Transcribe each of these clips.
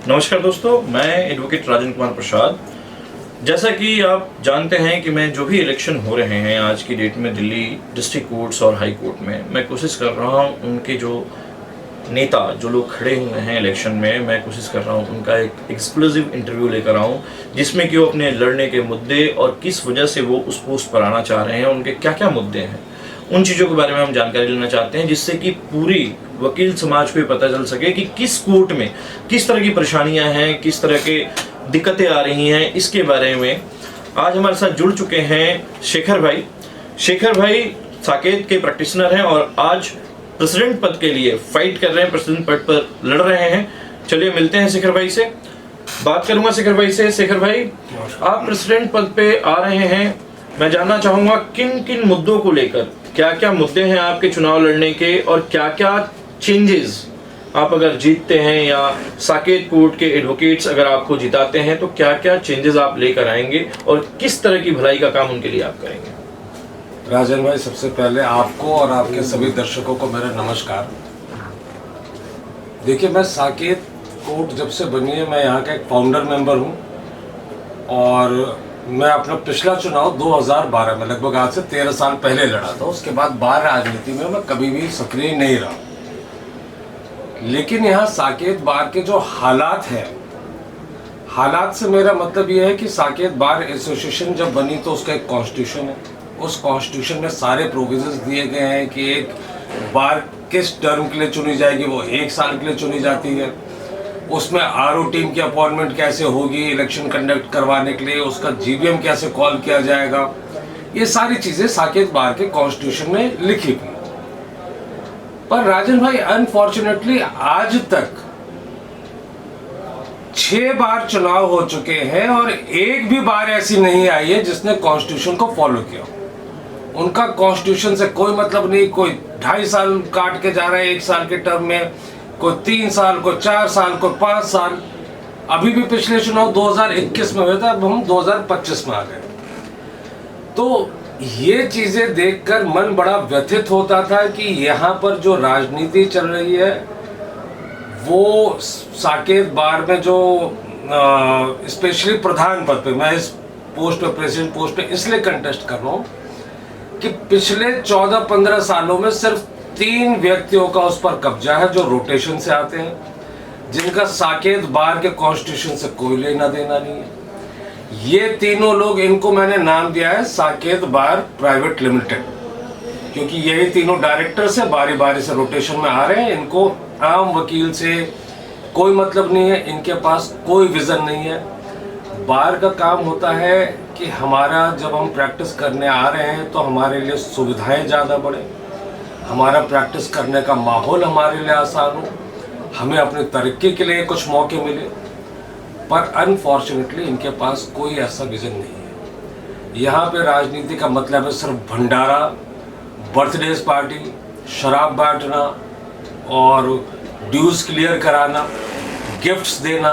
नमस्कार दोस्तों, मैं एडवोकेट राजन कुमार प्रसाद। जैसा कि आप जानते हैं कि मैं जो भी इलेक्शन हो रहे हैं आज की डेट में दिल्ली डिस्ट्रिक्ट कोर्ट्स और हाई कोर्ट में, मैं कोशिश कर रहा हूं उनके जो नेता जो लोग खड़े हुए हैं इलेक्शन में, मैं कोशिश कर रहा हूं उनका एक एक्सक्लूसिव इंटरव्यू लेकर आऊं जिसमें कि वो अपने लड़ने के मुद्दे और किस वजह से वो उस पोस्ट पर आना चाह रहे हैं, उनके क्या क्या मुद्दे हैं, उन चीज़ों के बारे में हम जानकारी लेना चाहते हैं, जिससे कि पूरी वकील समाज को पता चल सके कि किस कोर्ट में किस तरह की परेशानियां हैं, किस तरह के दिक्कतें आ रही हैं। इसके बारे में आज हमारे साथ जुड़ चुके हैं शेखर भाई। शेखर भाई साकेत के प्रैक्टिशनर हैं और आज प्रेसिडेंट पद के लिए फाइट कर रहे हैं, प्रेसिडेंट पद पर लड़ रहे हैं। चलिए मिलते हैं शेखर भाई से, बात करूंगा शेखर भाई से। शेखर भाई, आप प्रेसिडेंट पद पे आ रहे हैं, मैं जानना चाहूंगा किन किन मुद्दों को लेकर, क्या क्या मुद्दे हैं आपके चुनाव लड़ने के और क्या क्या चेंजेस आप अगर जीतते हैं या साकेत कोर्ट के एडवोकेट्स अगर आपको जिताते हैं तो क्या क्या चेंजेस आप लेकर आएंगे और किस तरह की भलाई का काम उनके लिए आप करेंगे। राजन भाई, सबसे पहले आपको और आपके सभी दर्शकों को मेरा नमस्कार। देखिए, मैं साकेत कोर्ट जब से बनी है, मैं यहाँ का एक फाउंडर मेंबर हूँ और मैं अपना पिछला चुनाव 2012 में, लगभग आज से 13 साल पहले लड़ा था। उसके बाद बाहर राजनीति में मैं कभी भी सक्रिय नहीं रहा। लेकिन यहाँ साकेत बार के जो हालात हैं, हालात से मेरा मतलब ये है कि साकेत बार एसोसिएशन जब बनी तो उसका एक कॉन्स्टिट्यूशन है। उस कॉन्स्टिट्यूशन में सारे प्रोविजंस दिए गए हैं कि एक बार किस टर्म के लिए चुनी जाएगी, वो 1 साल के लिए चुनी जाती है। उसमें आरओ टीम की अपॉइंटमेंट कैसे होगी इलेक्शन कंडक्ट करवाने के लिए, उसका जीबीएम कैसे कॉल किया जाएगा, ये सारी चीजें साकेत बार के कॉन्स्टिट्यूशन में लिखी हुई। पर राजन भाई, अनफॉर्चुनेटली आज तक 6 बार चुनाव हो चुके हैं और एक भी बार ऐसी नहीं आई है जिसने कॉन्स्टिट्यूशन को फॉलो किया। उनका कॉन्स्टिट्यूशन से कोई मतलब नहीं, कोई 2.5 साल काट के जा रहा है 1 साल के टर्म में, कोई 3 साल, कोई 4 साल, कोई 5 साल। अभी भी पिछले चुनाव 2021 में हुए थे, अब हम 2025 में आ गए। तो ये चीजें देखकर मन बड़ा व्यथित होता था कि यहाँ पर जो राजनीति चल रही है वो साकेत बार में जो स्पेशली प्रधान पद पे, मैं इस पोस्ट पे, प्रेसिडेंट पोस्ट पे इसलिए कंटेस्ट कर रहा हूँ कि पिछले 14-15 सालों में सिर्फ 3 व्यक्तियों का उस पर कब्जा है जो रोटेशन से आते हैं, जिनका साकेत बार के कॉन्स्टिट्यूशन से कोई लेना देना नहीं है। ये तीनों लोग, इनको मैंने नाम दिया है साकेत बार प्राइवेट लिमिटेड, क्योंकि यही तीनों डायरेक्टर से बारी बारी से रोटेशन में आ रहे हैं। इनको आम वकील से कोई मतलब नहीं है, इनके पास कोई विजन नहीं है। बार का काम होता है कि हमारा जब हम प्रैक्टिस करने आ रहे हैं तो हमारे लिए सुविधाएं ज़्यादा बढ़े, हमारा प्रैक्टिस करने का माहौल हमारे लिए आसान हो, हमें अपनी तरक्की के लिए कुछ मौके मिले। पर अनफॉर्चुनेटली इनके पास कोई ऐसा विजन नहीं है। यहाँ पे राजनीति का मतलब है सिर्फ भंडारा, बर्थडेज पार्टी, शराब बांटना और ड्यूज क्लियर कराना, गिफ्ट्स देना,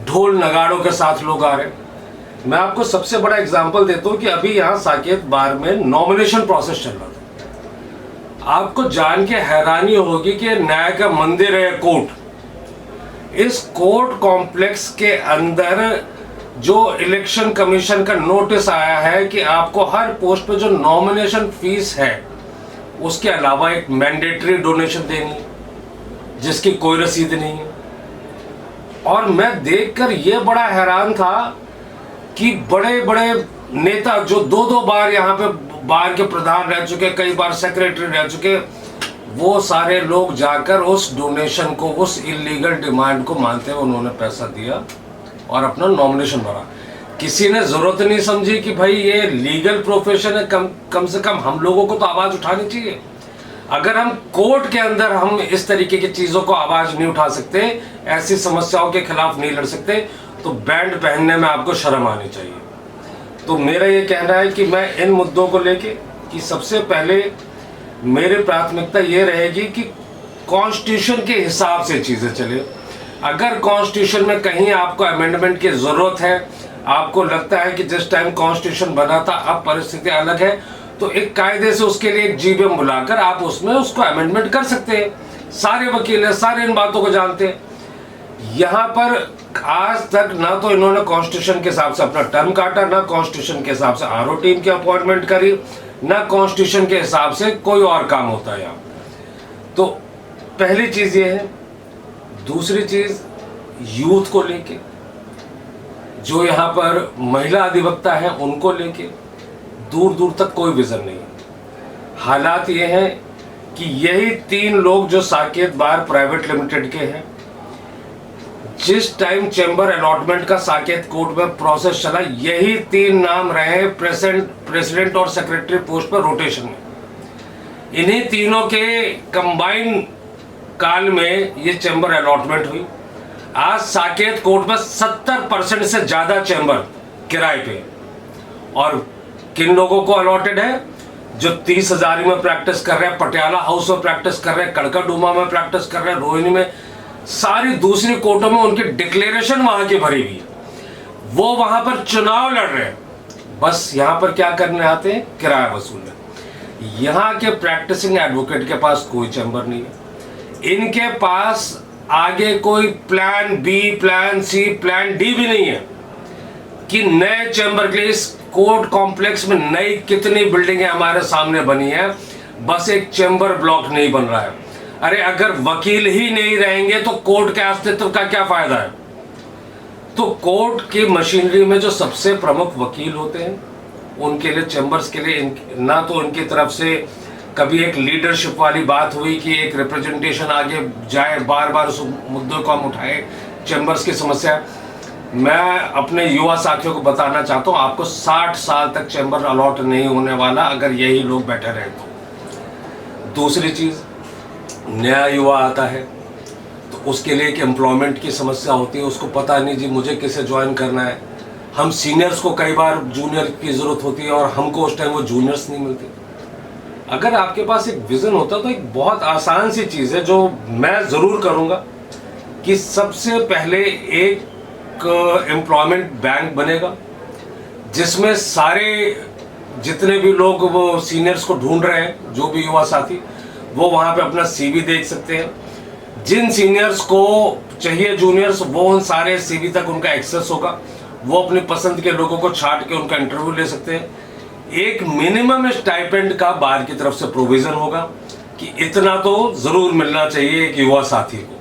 ढोल नगाड़ों के साथ लोग आ रहे हैं। मैं आपको सबसे बड़ा एग्जांपल देता हूँ कि अभी यहाँ साकेत बार में नॉमिनेशन प्रोसेस चल रहा था। आपको जान के हैरानी होगी कि न्याय का मंदिर है कोर्ट। इस कोर्ट कॉम्प्लेक्स के अंदर जो इलेक्शन कमीशन का नोटिस आया है कि आपको हर पोस्ट पे जो नॉमिनेशन फीस है उसके अलावा एक मैंडेटरी डोनेशन देनी है, जिसकी कोई रसीद नहीं है। और मैं देखकर ये बड़ा हैरान था कि बड़े बड़े नेता जो 2-2 बार यहाँ पे बार के प्रधान रह चुके, कई बार सेक्रेटरी रह चुके, वो सारे लोग जाकर उस डोनेशन को, उस इलीगल डिमांड को मानते हुए उन्होंने पैसा दिया और अपना नॉमिनेशन भरा। किसी ने जरूरत नहीं समझी कि भाई ये लीगल प्रोफेशन है, कम से कम हम लोगों को तो आवाज उठानी चाहिए। अगर हम कोर्ट के अंदर हम इस तरीके की चीजों को आवाज नहीं उठा सकते, ऐसी समस्याओं के खिलाफ नहीं लड़ सकते, तो बैंड पहनने में आपको शर्म आनी चाहिए। तो मेरा ये कहना है कि मैं इन मुद्दों को लेके कि सबसे पहले मेरी प्राथमिकता ये रहेगी कि कॉन्स्टिट्यूशन के हिसाब से चीजें चले। अगर कॉन्स्टिट्यूशन में कहीं आपको अमेंडमेंट की जरूरत है, आपको लगता है कि जिस टाइम कॉन्स्टिट्यूशन बना था अब परिस्थिति अलग है, तो एक कायदे से उसके लिए एक जीबीएम बुलाकर आप उसमें उसको अमेंडमेंट कर सकते हैं। सारे वकील हैं, सारे इन बातों को जानते हैं। यहाँ पर आज तक ना तो इन्होंने कॉन्स्टिट्यूशन के हिसाब से अपना टर्म काटा, ना कॉन्स्टिट्यूशन के हिसाब से आरओ टीम की अपॉइंटमेंट करी, ना कॉन्स्टिट्यूशन के हिसाब से कोई और काम होता है यहाँ। तो पहली चीज ये है। दूसरी चीज, यूथ को लेके, जो यहाँ पर महिला अधिवक्ता है उनको लेके दूर दूर तक कोई विजन नहीं है। हालात ये हैं कि यही 3 लोग जो साकेत बार प्राइवेट लिमिटेड के हैं, जिस टाइम चैम्बर अलॉटमेंट का साकेत कोर्ट में प्रोसेस चला, यही 3 नाम रहे प्रेसिडेंट और सेक्रेटरी पोस्ट पर रोटेशन में। इन्हीं तीनों के कंबाइन काल में ये चैम्बर अलॉटमेंट हुई। आज साकेत कोर्ट में 70% से ज्यादा चैम्बर किराए पे, और किन लोगों को अलॉटेड है? जो 30,000 में प्रैक्टिस कर रहे हैं, पटियाला हाउस में प्रैक्टिस कर रहे हैं, कड़काडूमा में प्रैक्टिस कर रहे हैं, रोहिणी में, सारी दूसरी कोर्टों में उनकी डिक्लेरेशन वहां की भरी हुई है। वो वहां पर चुनाव लड़ रहे हैं, बस यहां पर क्या करने आते हैं? किराया वसूलने। यहाँ के प्रैक्टिसिंग एडवोकेट के पास कोई चैम्बर नहीं है। इनके पास आगे कोई plan B, plan C, plan D भी नहीं है कि नए चैम्बर के लिए इस कोर्ट कॉम्प्लेक्स में नई कितनी बिल्डिंगें हमारे सामने बनी है, बस एक चैम्बर ब्लॉक नहीं बन रहा है। अरे अगर वकील ही नहीं रहेंगे तो कोर्ट के अस्तित्व का क्या फायदा है? तो कोर्ट की मशीनरी में जो सबसे प्रमुख वकील होते हैं, उनके लिए चैम्बर्स के लिए ना तो उनकी तरफ से कभी एक लीडरशिप वाली बात हुई कि एक रिप्रेजेंटेशन आगे जाए, बार बार उस मुद्दों को हम उठाए, चैम्बर्स की समस्या। मैं अपने युवा साथियों को बताना चाहता हूँ, आपको 60 साल तक चैम्बर अलॉट नहीं होने वाला अगर यही लोग बैठे रहे तो। दूसरी चीज, नया युवा आता है तो उसके लिए एक एम्प्लॉयमेंट की समस्या होती है, उसको पता नहीं जी मुझे किसे ज्वाइन करना है। हम सीनियर्स को कई बार जूनियर की जरूरत होती है और हमको उस टाइम वो जूनियर्स नहीं मिलते। अगर आपके पास एक विजन होता तो एक बहुत आसान सी चीज़ है जो मैं ज़रूर करूँगा कि सबसे पहले एक एम्प्लॉयमेंट बैंक बनेगा जिसमें सारे जितने भी लोग वो सीनियर्स को ढूंढ रहे हैं, जो भी युवा साथी, वो वहाँ पे अपना सीवी देख सकते हैं। जिन सीनियर्स को चाहिए जूनियर्स, वो उन सारे सीवी तक उनका एक्सेस होगा, वो अपनी पसंद के लोगों को छांट के उनका इंटरव्यू ले सकते हैं। एक मिनिमम स्टाइपेंड का बार की तरफ से प्रोविजन होगा कि इतना तो जरूर मिलना चाहिए एक युवा साथी को।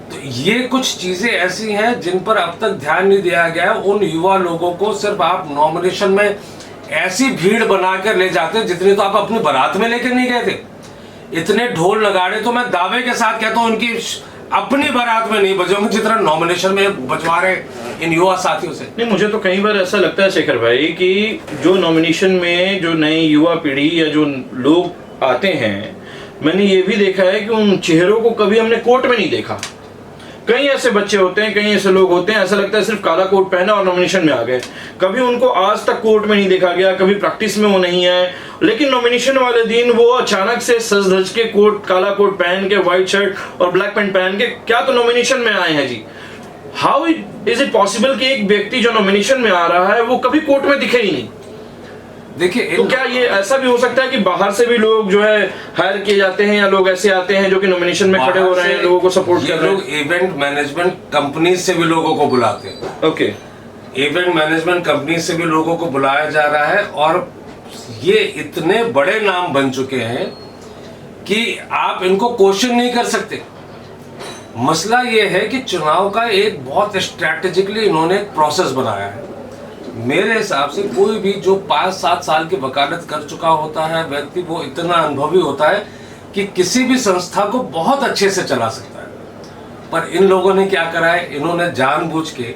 तो ये कुछ चीजें ऐसी हैं जिन पर अब तक ध्यान नहीं दिया गया है। उन युवा लोगों को सिर्फ आप नॉमिनेशन में ऐसी भीड़ बनाकर ले जाते जितनी तो आप अपनी बारात में लेकर नहीं गए थे। इतने ढोल नगाड़े तो मैं दावे के साथ कहता हूँ उनकी अपनी बारात में नहीं बजे होंगे जितना नॉमिनेशन में बजवा रहे इन युवा साथियों से। नहीं, मुझे तो कई बार ऐसा लगता है शेखर भाई कि जो नॉमिनेशन में जो नई युवा पीढ़ी या जो लोग आते हैं, मैंने ये भी देखा है कि उन चेहरों को कभी हमने कोर्ट में नहीं देखा। कई ऐसे बच्चे होते हैं, कई ऐसे लोग होते हैं, ऐसा लगता है सिर्फ काला कोट पहना और नॉमिनेशन में आ गए। कभी उनको आज तक कोर्ट में नहीं देखा गया, कभी प्रैक्टिस में वो नहीं आए, लेकिन नॉमिनेशन वाले दिन वो अचानक से सज धज के कोट, काला कोट पहन के, व्हाइट शर्ट और ब्लैक पैंट पहन के क्या तो नॉमिनेशन में आए हैं जी। हाउ इज इट पॉसिबल कि एक व्यक्ति जो नॉमिनेशन में आ रहा है वो कभी कोर्ट में दिखे ही नहीं? देखिए, तो क्या ये ऐसा भी हो सकता है कि बाहर से भी लोग जो है हायर किए जाते हैं या लोग ऐसे आते हैं जो कि नॉमिनेशन में खड़े हो रहे हैं, लोगों को सपोर्ट कर रहे हैं? लोग इवेंट मैनेजमेंट कंपनी से भी लोगों को बुलाते हैं। ओके, इवेंट मैनेजमेंट कंपनी से भी लोगों को बुलाया जा रहा है और ये इतने बड़े नाम बन चुके हैं कि आप इनको क्वेश्चन नहीं कर सकते। मसला ये है कि चुनाव का एक बहुत स्ट्रैटेजिकली इन्होंने एक प्रोसेस बनाया है। मेरे हिसाब से कोई भी जो 5-7 साल की वकालत कर चुका होता है व्यक्ति, वो इतना अनुभवी होता है कि किसी भी संस्था को बहुत अच्छे से चला सकता है। पर इन लोगों ने क्या करा है, इन्होंने जानबूझ के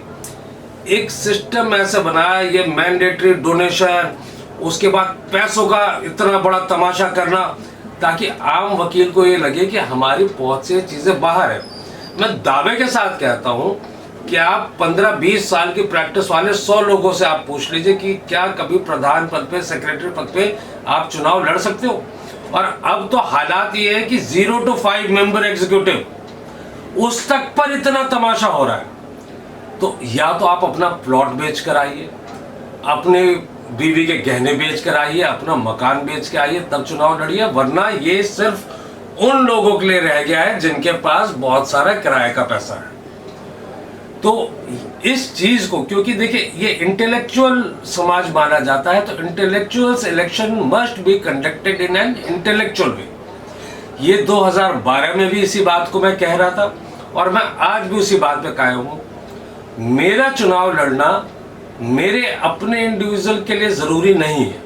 एक सिस्टम ऐसा बनाया, ये मैंडेटरी डोनेशन, उसके बाद पैसों का इतना बड़ा तमाशा करना ताकि आम वकील को ये लगे कि हमारी पहुंच से चीज़ें बाहर है। मैं दावे के साथ कहता हूं कि आप 15-20 साल की प्रैक्टिस वाले 100 लोगों से आप पूछ लीजिए कि क्या कभी प्रधान पद पे, सेक्रेटरी पद पे आप चुनाव लड़ सकते हो। और अब तो हालात ये है कि 0 to 5 मेंबर एग्जीक्यूटिव, उस तक पर इतना तमाशा हो रहा है। तो या तो आप अपना प्लॉट बेच कर आइए, अपने बीवी के गहने बेच कर आइए, अपना मकान बेच के आइए, तब चुनाव लड़िए। वरना ये सिर्फ उन लोगों के लिए रह गया है जिनके पास बहुत सारा किराए का पैसा है। तो इस चीज को, क्योंकि देखिए ये इंटेलेक्चुअल समाज माना जाता है, तो intellectuals election must be conducted in an intellectual way. ये 2012 में भी इसी बात को मैं कह रहा था और मैं आज भी उसी बात पे कायम हूं। मेरा चुनाव लड़ना मेरे अपने इंडिविजुअल के लिए जरूरी नहीं है।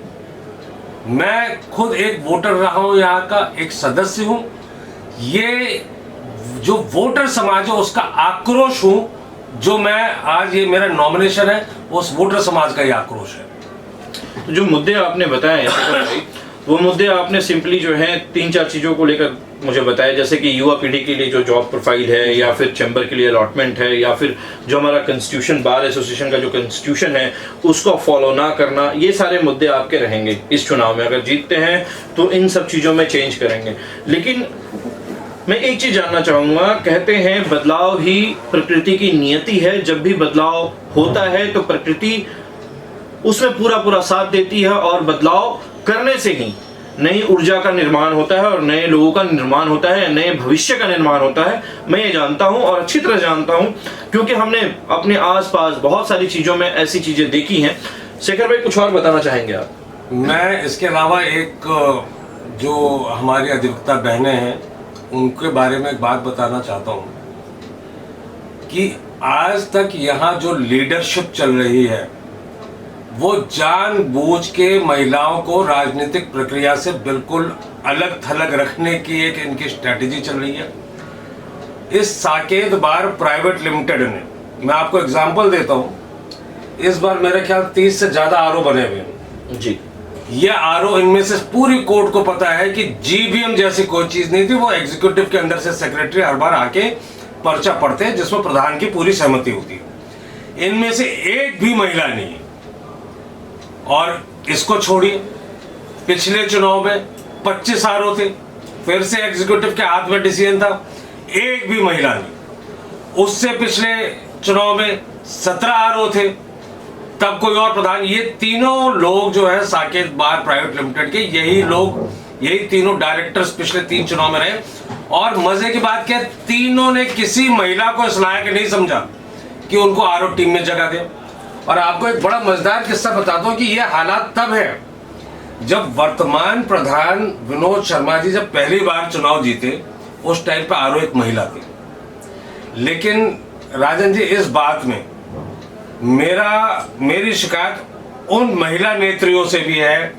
मैं खुद एक वोटर रहा हूं, यहाँ का एक सदस्य हूं। ये जो वोटर समाज है उसका आक्रोश हूं, जो मैं आज ये मेरा नॉमिनेशन है उस वोटर समाज का ही आक्रोश है। तो जो मुद्दे आपने बताए भाई, वो मुद्दे आपने सिंपली जो है 3-4 चीज़ों को लेकर मुझे बताया, जैसे कि युवा पीढ़ी के लिए जो जॉब प्रोफाइल है, या फिर चैम्बर के लिए अलॉटमेंट है, या फिर जो हमारा कॉन्स्टिट्यूशन, बार एसोसिएशन का जो कॉन्स्टिट्यूशन है उसको फॉलो ना करना, ये सारे मुद्दे आपके रहेंगे इस चुनाव में। अगर जीतते हैं तो इन सब चीज़ों में चेंज करेंगे। लेकिन मैं एक चीज़ जानना चाहूँगा, कहते हैं बदलाव ही प्रकृति की नियति है। जब भी बदलाव होता है तो प्रकृति उसमें पूरा साथ देती है और बदलाव करने से ही नई ऊर्जा का निर्माण होता है और नए लोगों का निर्माण होता है, नए भविष्य का निर्माण होता है। मैं ये जानता हूँ और अच्छी तरह जानता हूँ, क्योंकि हमने अपने आसपास बहुत सारी चीज़ों में ऐसी चीज़ें देखी हैं। शेखर भाई, कुछ और बताना चाहेंगे आप? मैं इसके अलावा एक जो हमारी अधिवक्ता बहनें हैं उनके बारे में एक बात बताना चाहता हूँ कि आज तक यहाँ जो लीडरशिप चल रही है वो जानबूझ के महिलाओं को राजनीतिक प्रक्रिया से बिल्कुल अलग थलग रखने की एक इनकी स्ट्रेटेजी चल रही है। इस साकेत बार प्राइवेट लिमिटेड ने, मैं आपको एग्जांपल देता हूं, इस बार मेरे ख्याल 30 से ज्यादा आरओ बने हुए हैं जी। ये आरओ, इनमें से पूरी कोर्ट को पता है कि जीबीएम जैसी कोई चीज नहीं थी। वो एग्जीक्यूटिव के अंदर से सेक्रेटरी हर बार आके पर्चा पढ़ते हैं जिसमें प्रधान की पूरी सहमति होती है। इनमें से एक भी महिला नहीं है। और इसको छोड़िए, पिछले चुनाव में 25 आरओ थे, फिर से एग्जीक्यूटिव के हाथ में डिसीजन था, एक भी महिला नहीं। उससे पिछले चुनाव में 17 आरओ थे, तब कोई और प्रधान। ये तीनों लोग जो है साकेत बार प्राइवेट लिमिटेड के, यही लोग, यही तीनों डायरेक्टर्स पिछले 3 चुनाव में रहे। और मजे की बात क्या, तीनों ने किसी महिला को इस लायक नहीं समझा कि उनको आरओ टीम में जगह दे। और आपको एक बड़ा मजेदार किस्सा बताता हूं कि यह हालात तब है जब वर्तमान प्रधान विनोद शर्मा जी जब पहली बार चुनाव जीते, उस टाइम पर आरओ एक महिला थी। लेकिन राजन जी, इस बात में मेरी शिकायत उन महिला नेत्रियों से भी है,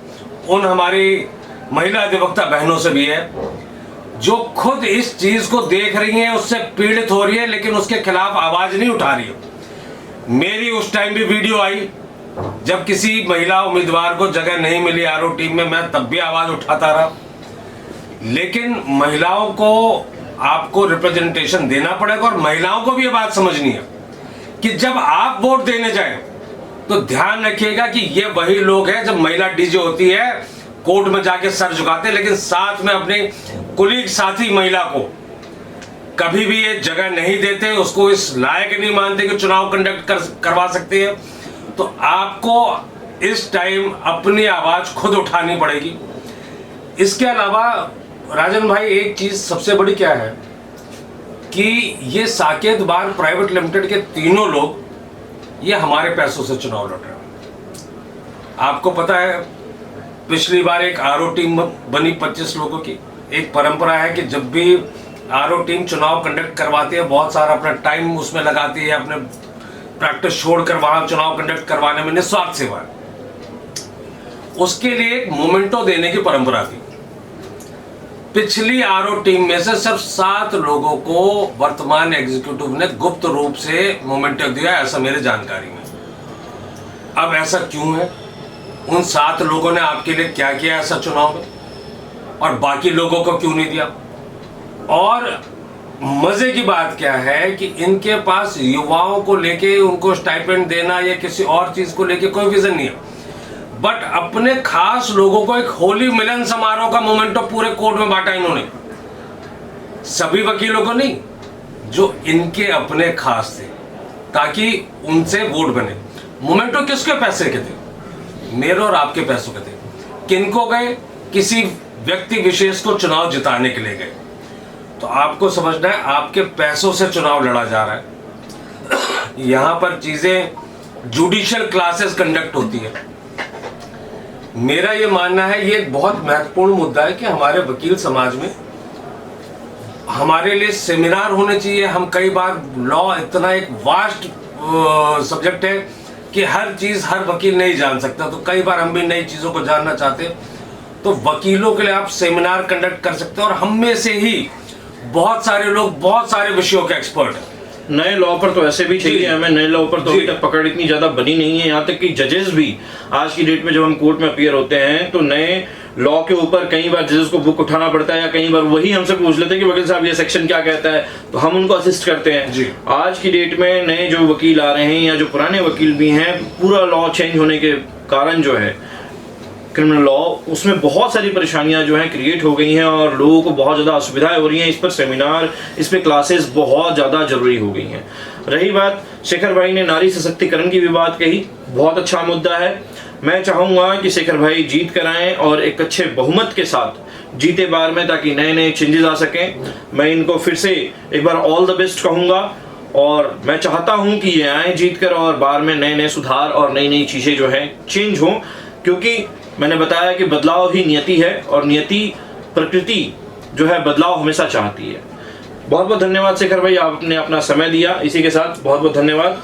उन हमारी महिला अधिवक्ता बहनों से भी है जो खुद इस चीज को देख रही हैं, उससे पीड़ित हो रही है, लेकिन उसके खिलाफ आवाज नहीं उठा रही है। मेरी उस टाइम भी वीडियो आई जब किसी महिला उम्मीदवार को जगह नहीं मिली आरओ टीम में, मैं तब भी आवाज उठाता रहा। लेकिन महिलाओं को आपको रिप्रेजेंटेशन देना पड़ेगा और महिलाओं को भी ये बात समझनी है कि जब आप वोट देने जाएं तो ध्यान रखिएगा कि ये वही लोग हैं, जब महिला डीजे होती है कोर्ट में जाके सर झुकाते, लेकिन साथ में अपने कुलीग साथी महिला को कभी भी ये जगह नहीं देते, उसको इस लायक नहीं मानते कि चुनाव कंडक्ट करवा सकते हैं। तो आपको इस टाइम अपनी आवाज खुद उठानी पड़ेगी। इसके अलावा राजन भाई, एक चीज सबसे बड़ी क्या है कि ये साकेत बार प्राइवेट लिमिटेड के तीनों लोग ये हमारे पैसों से चुनाव लड़ रहे हैं। आपको पता है पिछली बार एक आरओ टीम बनी 25 लोगों की। एक परंपरा है कि जब भी आरओ टीम चुनाव कंडक्ट करवाती है, बहुत सारा अपना टाइम उसमें लगाती है, अपने प्रैक्टिस छोड़कर वहां चुनाव कंडक्ट करवाने में निस्वार्थ सेवा है। उसके लिए एक मोमेंटो देने की परंपरा थी। पिछली आरओ टीम में से सिर्फ 7 लोगों को वर्तमान एग्जीक्यूटिव ने गुप्त रूप से मोमेंटो दिया, ऐसा मेरे जानकारी में। अब ऐसा क्यों है? उन 7 लोगों ने आपके लिए क्या किया ऐसा चुनाव में, और बाकी लोगों को क्यों नहीं दिया? और मजे की बात क्या है कि इनके पास युवाओं को लेके उनको स्टाइपेंड देना या किसी और चीज को लेके कोई विजन नहीं है, बट अपने खास लोगों को एक होली मिलन समारोह का मोमेंटो पूरे कोर्ट में बांटा इन्होंने। सभी वकीलों को नहीं, जो इनके अपने खास थे, ताकि उनसे वोट बने। मोमेंटो किसके पैसे के थे? मेरे और आपके पैसों के थे। किनको गए? किसी व्यक्ति विशेष को चुनाव जिताने के लिए गए। तो आपको समझना है आपके पैसों से चुनाव लड़ा जा रहा है। यहाँ पर चीजें जुडिशियल क्लासेस कंडक्ट होती है। मेरा ये मानना है, ये एक बहुत महत्वपूर्ण मुद्दा है कि हमारे वकील समाज में हमारे लिए सेमिनार होने चाहिए। हम कई बार लॉ इतना एक वास्ट सब्जेक्ट है कि हर चीज हर वकील नहीं जान सकता, तो कई बार हम भी नई चीजों को जानना चाहते हैं, तो वकीलों के लिए आप सेमिनार कंडक्ट कर सकते हैं। और हम में से ही बहुत सारे लोग बहुत सारे विषयों के एक्सपर्ट हैं। नए लॉ पर तो ऐसे भी चाहिए हमें, नए लॉ पर तो अभी तक पकड़ इतनी ज्यादा बनी नहीं है। यहाँ तक कि जजेस भी आज की डेट में जब हम कोर्ट में अपीयर होते हैं तो नए लॉ के ऊपर कई बार जजेस को बुक उठाना पड़ता है, या कई बार वही हमसे पूछ लेते हैं कि वकील साहब ये सेक्शन क्या कहता है, तो हम उनको असिस्ट करते हैं। आज की डेट में नए जो वकील आ रहे हैं या जो पुराने वकील भी हैं, पूरा लॉ चेंज होने के कारण जो है क्रिमिनल लॉ, उसमें बहुत सारी परेशानियां जो हैं क्रिएट हो गई हैं और लोगों को बहुत ज़्यादा असुविधाएं हो रही हैं। इस पर सेमिनार, इस पर क्लासेस बहुत ज़्यादा जरूरी हो गई हैं। रही बात, शेखर भाई ने नारी सशक्तिकरण की भी बात कही, बहुत अच्छा मुद्दा है। मैं चाहूँगा कि शेखर भाई जीत कर आएँ और एक अच्छे बहुमत के साथ जीते बार में, ताकि नए नए चेंजेस आ सकें। मैं इनको फिर से एक बार ऑल द बेस्ट कहूँगा और मैं चाहता हूँ कि ये आएँ जीत कर और बार में नए नए सुधार और नई नई चीज़ें जो हैं चेंज हों, क्योंकि मैंने बताया कि बदलाव ही नियति है और नियति, प्रकृति जो है बदलाव हमेशा चाहती है। बहुत बहुत धन्यवाद शेखर भाई, आपने अपना समय दिया। इसी के साथ बहुत बहुत धन्यवाद।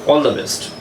All the best.